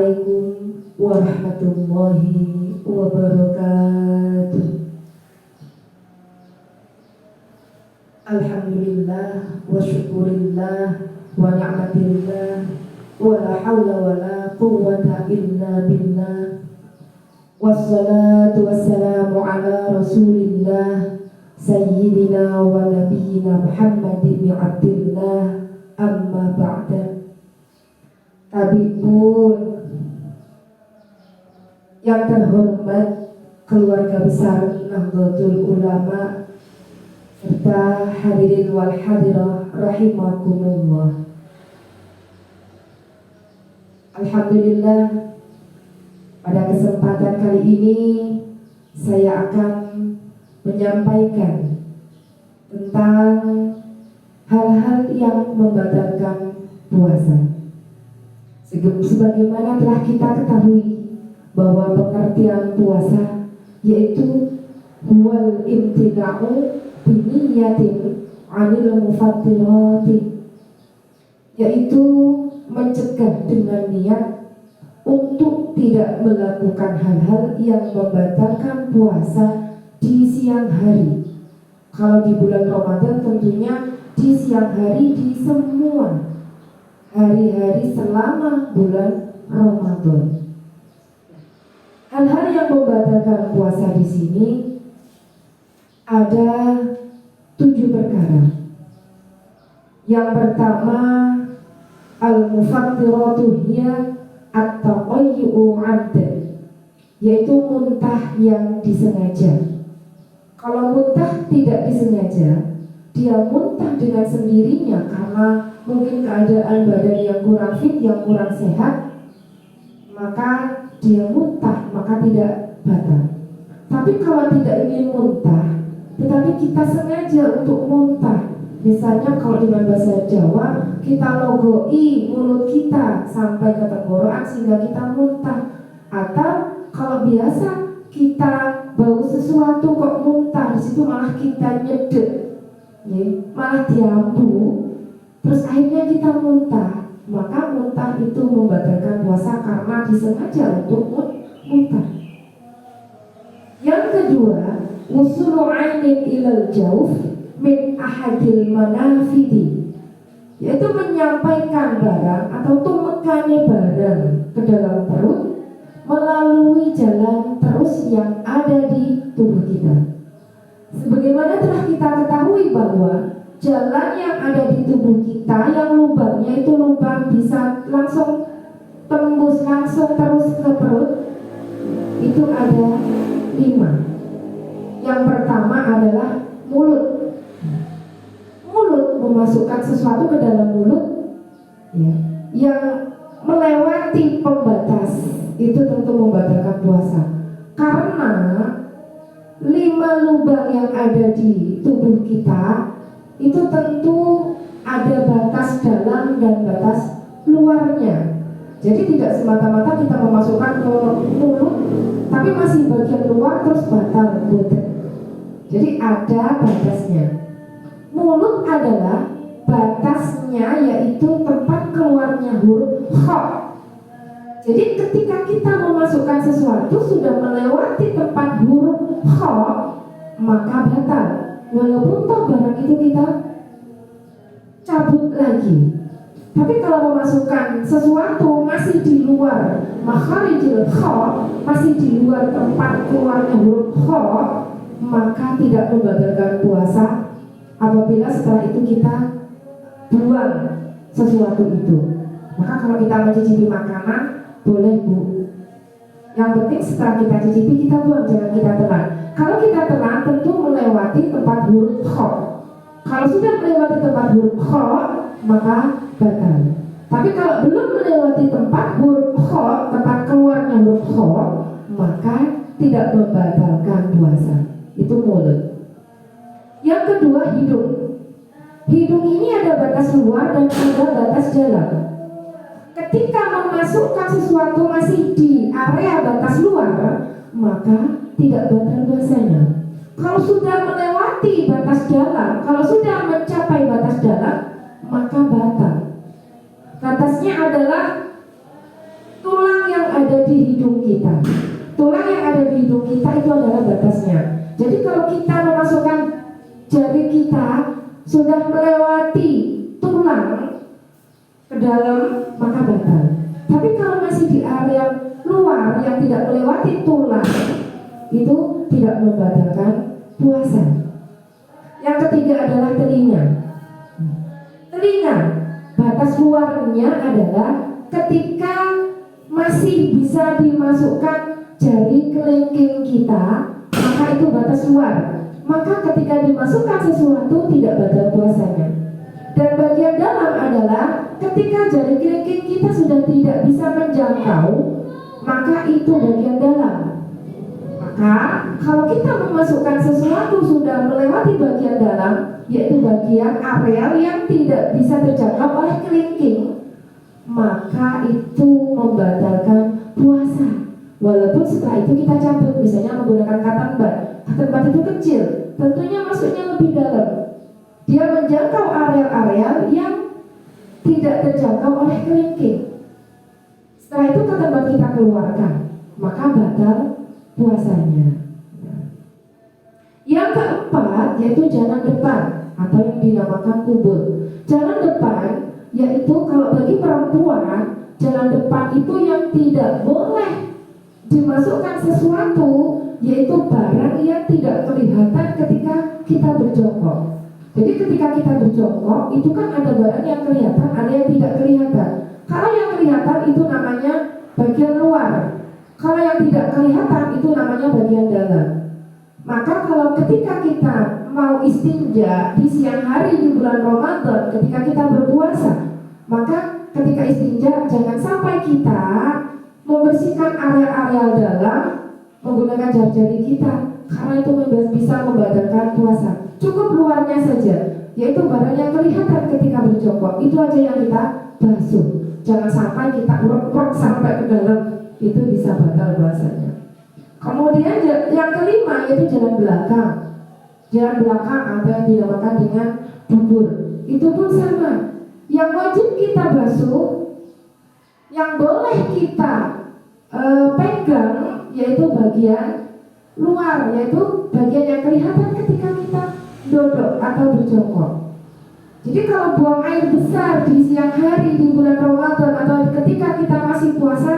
Assalamualaikum warahmatullahi wabarakatuh. Alhamdulillah wa syukurillah wa ni'matillah wa la hawla wa la quwwata illa billah. Wassalatu wassalamu ala rasulillah sayyidina wa nabiyyina Muhammad bin Abdillah, amma ba'da. Tabi'un yang terhormat, keluarga besar Nahdlatul Ulama, serta hadirin wal hadirah rahimakumullah. Alhamdulillah, pada kesempatan kali ini saya akan menyampaikan tentang hal-hal yang membatalkan puasa. Sebagaimana telah kita ketahui bahwa pengertian puasa yaitu huwal imtina'u biniyatin 'anil mufattirati, yaitu mencegah dengan niat untuk tidak melakukan hal-hal yang membatalkan puasa di siang hari. Kalau di bulan Ramadan tentunya di siang hari di semua hari-hari selama bulan Ramadan. Hal-hal yang membatalkan puasa di sini ada 7 perkara. Yang pertama, al-mufattiratu hiya at-taqayyu 'amdan, yaitu muntah yang disengaja. Kalau muntah tidak disengaja, dia muntah dengan sendirinya karena mungkin keadaan badan yang kurang fit, yang kurang sehat, maka dia muntah, maka tidak batal. Tapi kalau tidak ingin muntah, tetapi kita sengaja untuk muntah, misalnya kalau dengan bahasa Jawa, kita logoi mulut kita sampai ke tenggorokan sehingga kita muntah. Atau kalau biasa kita bau sesuatu kok muntah, di situ malah kita nyedek, ya, malah diambu, terus akhirnya kita muntah, maka muntah itu membatalkan puasa karena disengaja untuk muntah. Yang kedua, wusulu 'ainin ilal jawf min ahadil manafidi, yaitu menyampaikan barang atau tumekane barang ke dalam perut melalui jalan terus yang ada di tubuh kita. Sebagaimana telah kita ketahui bahwa jalan yang ada di tubuh kita, yang lubangnya itu lubang bisa langsung tembus langsung terus ke perut, itu ada 5. Yang pertama adalah mulut. Mulut memasukkan sesuatu ke dalam mulut, ya, yang melewati pembatas, itu tentu membatalkan puasa. Karena 5 lubang yang ada di tubuh kita itu tentu ada batas dalam dan batas luarnya. Jadi tidak semata-mata kita memasukkan ke mulut tapi masih bagian luar terus batal boten. Jadi ada batasnya. Mulut adalah batasnya, yaitu tempat keluarnya huruf kha. Jadi ketika kita memasukkan sesuatu sudah melewati tempat huruf kha, maka batal. Walaupun toh barang itu kita cabut lagi. Tapi kalau memasukkan sesuatu masih di luar makharijil kha, masih di luar tempat keluarnya huruf kha, maka tidak membatalkan puasa apabila setelah itu kita buang sesuatu itu. Maka kalau kita mencicipi makanan, boleh bu. Yang penting setelah kita cicipi kita buang, jangan kita telan. Kalau kita telan tentu melewati tempat huruf kha. Kalau sudah melewati tempat huruf kha, maka batal. Tapi kalau belum melewati tempat huruf kha, tempat keluarnya huruf kha, maka tidak membatalkan puasa. Itu mulut. Yang kedua, hidung. Hidung ini ada batas luar dan ada batas dalam. Ketika memasukkan sesuatu masih di area batas luar, maka tidak batal puasanya. Kalau sudah melewati batas dalam, kalau sudah mencapai batas dalam, maka batal. Batasnya adalah tulang yang ada di hidung kita. Tulang yang ada di hidung kita itu adalah batasnya. Jadi kalau kita memasukkan jari kita sudah melewati tulang ke dalam, maka batal. Tapi kalau masih di area luar yang tidak melewati tulang, itu tidak membatalkan puasa. Yang ketiga adalah telinga. Telinga, batas luarnya adalah ketika masih bisa dimasukkan jari kelingking kita, maka itu batas luar. Maka ketika dimasukkan sesuatu tidak batal puasanya. Dan bagian dalam adalah ketika jari kelingking kita sudah tidak bisa menjangkau, maka itu bagian dalam. Maka kalau kita memasukkan sesuatu sudah melewati bagian dalam, yaitu bagian areal yang tidak bisa terjangkau oleh kelingking, maka itu membatalkan puasa. Walaupun setelah itu kita cabut, misalnya menggunakan cotton bud. Cotton bud itu kecil, tentunya masuknya lebih dalam. Dia menjangkau areal-areal yang tidak terjangkau oleh kelingking. Setelah itu cotton bud kita keluarkan, maka batal puasanya. Yang keempat yaitu jalan depan atau yang dinamakan kubul. Jalan depan yaitu kalau bagi perempuan, jalan depan itu yang tidak boleh dimasukkan sesuatu, yaitu barang yang tidak kelihatan ketika kita berjongkok. Jadi ketika kita berjongkok itu kan ada barang yang kelihatan, ada yang tidak kelihatan. Kalau yang kelihatan itu namanya bagian luar. Kalau yang tidak kelihatan itu namanya bagian dalam. Maka kalau ketika kita mau istinja di siang hari di bulan Ramadan, ketika kita berpuasa, maka ketika istinja jangan sampai kita membersihkan area-area dalam menggunakan jari-jari kita, karena itu bisa membatalkan puasa. Cukup luarnya saja, yaitu barang yang kelihatan ketika berjongkok, itu aja yang kita basuh. Jangan sampai kita urut-urut sampai ke dalam, itu bisa batal puasanya. Kemudian yang kelima yaitu jalan belakang. Jalan belakang atau yang dinamakan dengan dubur, itu pun sama. Yang wajib kita basuh, yang boleh kita pegang yaitu bagian luar, yaitu bagian yang kelihatan ketika kita duduk atau berjongkok. Jadi kalau buang air besar di siang hari di bulan Ramadan atau ketika kita masih puasa,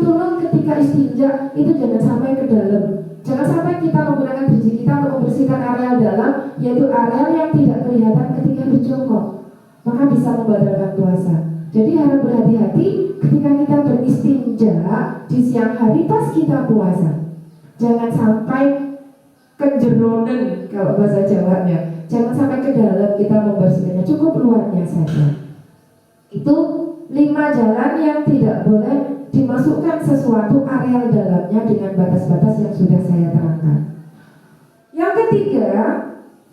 turun ketika istinja, itu jangan sampai ke dalam. Jangan sampai kita menggunakan biji kita untuk membersihkan area dalam, yaitu area yang tidak kelihatan ketika berjongkok, maka bisa membatalkan puasa. Jadi harus berhati-hati ketika kita beristinja di siang hari pas kita puasa. Jangan sampai kejeronen kalau bahasa Jawanya. Jangan sampai ke dalam kita membersihkannya, cukup luarnya saja. Itu 5 jalan yang tidak boleh dimasukkan sesuatu areal dalamnya dengan batas-batas yang sudah saya terangkan. Yang ketiga,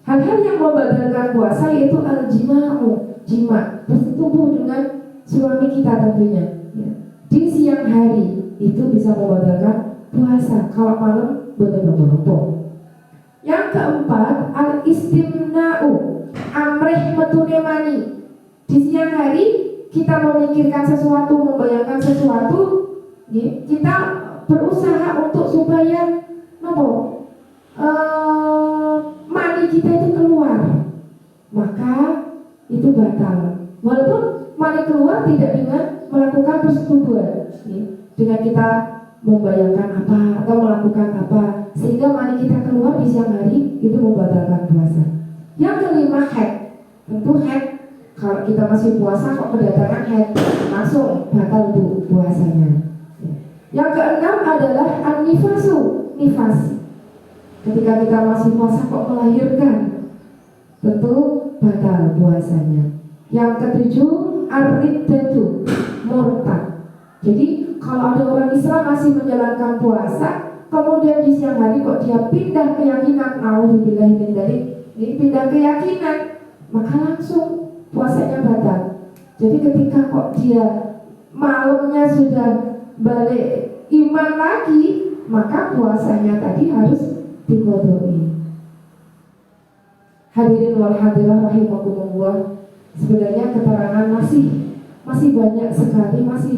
hal-hal yang membatalkan puasa yaitu al-jima'u, jima, bersetubuh dengan suami kita tentunya ya. Di siang hari itu bisa membatalkan puasa. Kalau malam betul-betul. Yang keempat, al-istimna'u, amreh metune mani. Di siang hari kita memikirkan sesuatu, membayangkan sesuatu, ya, kita berusaha untuk supaya mani kita itu keluar, maka itu batal. Walaupun mani keluar tidak dengan melakukan persetubuhan, ya, dengan kita membayangkan apa atau melakukan apa sehingga mani kita keluar di siang hari, itu membatalkan puasa. Yang kelima, haid. Tentu haid, kalau kita masih puasa kok kedatangan haid, langsung batal puasanya. Yang keenam adalah an-nifasu, nifas. Ketika kita masih puasa kok melahirkan, tentu batal puasanya. Yang ketujuh, ar-riddatu, murtad. Jadi kalau ada orang Islam masih menjalankan puasa, kemudian di siang hari kok dia pindah keyakinan, nauzubillahi min dzalik, ini pindah keyakinan, maka langsung puasanya batal. Jadi ketika kok dia malamnya sudah balik iman lagi, maka puasanya tadi harus diqodoi. Hadirin wal hadirah rahimakumullah, sebenarnya keterangan masih banyak sekali, masih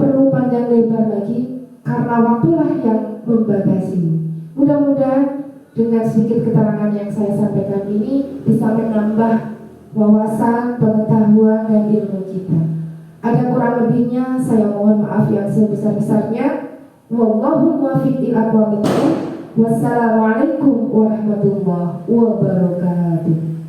perlu panjang lebar lagi karena waktulah yang membatasi. Mudah-mudahan dengan sedikit keterangan yang saya sampaikan ini bisa menambah wawasan, pengetahuan, dan ilmu kita. Ada kurang lebihnya saya mohon maaf yang sebesar-besarnya. Wallahu muwaffiq ila aqwamit thoriq. Wassalamualaikum warahmatullahi wabarakatuh.